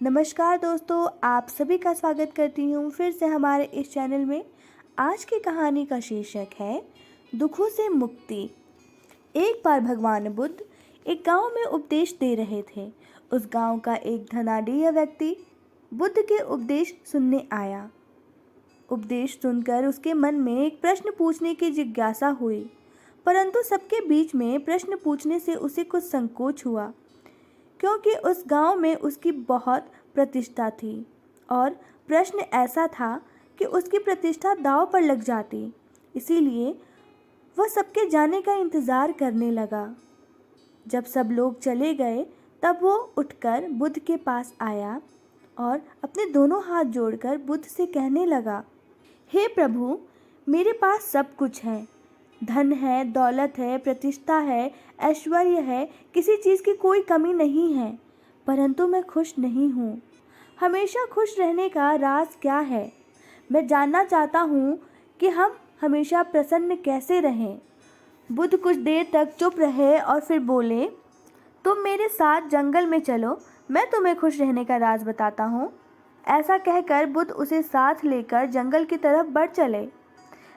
नमस्कार दोस्तों, आप सभी का स्वागत करती हूँ फिर से हमारे इस चैनल में। आज की कहानी का शीर्षक है दुखों से मुक्ति। एक बार भगवान बुद्ध एक गांव में उपदेश दे रहे थे। उस गांव का एक धनाढ्य व्यक्ति बुद्ध के उपदेश सुनने आया। उपदेश सुनकर उसके मन में एक प्रश्न पूछने की जिज्ञासा हुई, परंतु सबके बीच में प्रश्न पूछने से उसे कुछ संकोच हुआ, क्योंकि उस गांव में उसकी बहुत प्रतिष्ठा थी और प्रश्न ऐसा था कि उसकी प्रतिष्ठा दांव पर लग जाती। इसीलिए वह सबके जाने का इंतज़ार करने लगा। जब सब लोग चले गए तब वो उठकर बुद्ध के पास आया और अपने दोनों हाथ जोड़कर बुद्ध से कहने लगा, हे प्रभु, मेरे पास सब कुछ है, धन है, दौलत है, प्रतिष्ठा है, ऐश्वर्य है, किसी चीज़ की कोई कमी नहीं है, परंतु मैं खुश नहीं हूँ। हमेशा खुश रहने का राज क्या है? मैं जानना चाहता हूँ कि हम हमेशा प्रसन्न कैसे रहें। बुद्ध कुछ देर तक चुप रहे और फिर बोले, तुम मेरे साथ जंगल में चलो, मैं तुम्हें खुश रहने का राज बताता हूँ। ऐसा कहकर बुद्ध उसे साथ लेकर जंगल की तरफ बढ़ चले।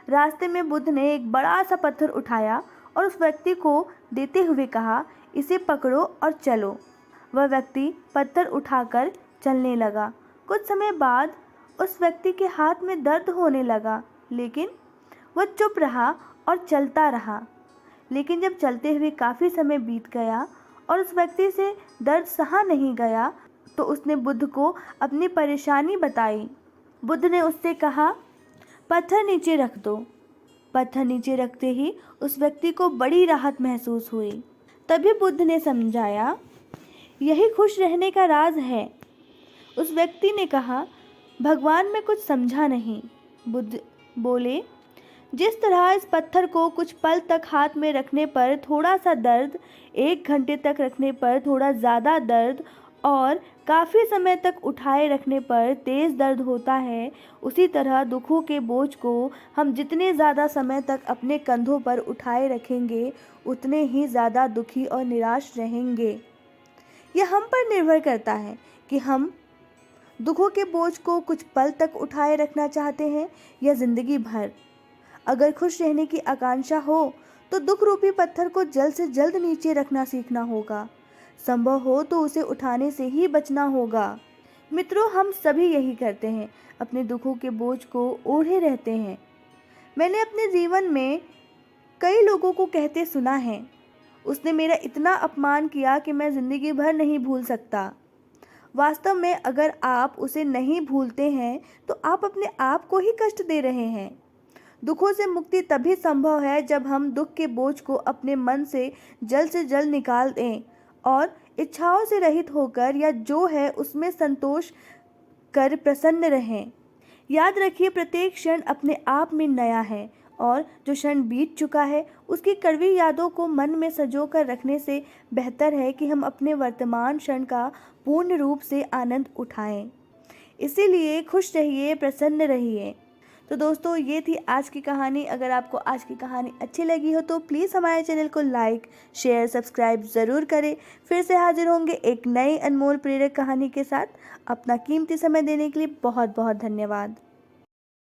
रास्ते में बुद्ध ने एक बड़ा सा पत्थर उठाया और उस व्यक्ति को देते हुए कहा, इसे पकड़ो और चलो। वह व्यक्ति पत्थर उठाकर चलने लगा। कुछ समय बाद उस व्यक्ति के हाथ में दर्द होने लगा, लेकिन वह चुप रहा और चलता रहा। लेकिन जब चलते हुए काफ़ी समय बीत गया और उस व्यक्ति से दर्द सहा नहीं गया, तो उसने बुद्ध को अपनी परेशानी बताई। बुद्ध ने उससे कहा, पत्थर नीचे रख दो। पत्थर नीचे रखते ही उस व्यक्ति को बड़ी राहत महसूस हुई। तभी बुद्ध ने समझाया, यही खुश रहने का राज है। उस व्यक्ति ने कहा, भगवान मैं कुछ समझा नहीं। बुद्ध बोले, जिस तरह इस पत्थर को कुछ पल तक हाथ में रखने पर थोड़ा सा दर्द, 1 घंटे तक रखने पर थोड़ा ज़्यादा दर्द और काफ़ी समय तक उठाए रखने पर तेज़ दर्द होता है, उसी तरह दुखों के बोझ को हम जितने ज़्यादा समय तक अपने कंधों पर उठाए रखेंगे, उतने ही ज़्यादा दुखी और निराश रहेंगे। यह हम पर निर्भर करता है कि हम दुखों के बोझ को कुछ पल तक उठाए रखना चाहते हैं या ज़िंदगी भर। अगर खुश रहने की आकांक्षा हो तो दुख रूपी पत्थर को जल्द से जल्द नीचे रखना सीखना होगा। संभव हो तो उसे उठाने से ही बचना होगा। मित्रों, हम सभी यही करते हैं, अपने दुखों के बोझ को ओढ़े रहते हैं। मैंने अपने जीवन में कई लोगों को कहते सुना है, उसने मेरा इतना अपमान किया कि मैं ज़िंदगी भर नहीं भूल सकता। वास्तव में अगर आप उसे नहीं भूलते हैं तो आप अपने आप को ही कष्ट दे रहे हैं। दुखों से मुक्ति तभी संभव है जब हम दुख के बोझ को अपने मन से जल्द निकाल दें और इच्छाओं से रहित होकर या जो है उसमें संतोष कर प्रसन्न रहें। याद रखिए, प्रत्येक क्षण अपने आप में नया है और जो क्षण बीत चुका है उसकी कड़वी यादों को मन में संजो कर रखने से बेहतर है कि हम अपने वर्तमान क्षण का पूर्ण रूप से आनंद उठाएं। इसीलिए खुश रहिए, प्रसन्न रहिए। तो दोस्तों, ये थी आज की कहानी। अगर आपको आज की कहानी अच्छी लगी हो तो प्लीज़ हमारे चैनल को लाइक, शेयर, सब्सक्राइब ज़रूर करें। फिर से हाजिर होंगे एक नई अनमोल प्रेरक कहानी के साथ। अपना कीमती समय देने के लिए बहुत बहुत धन्यवाद।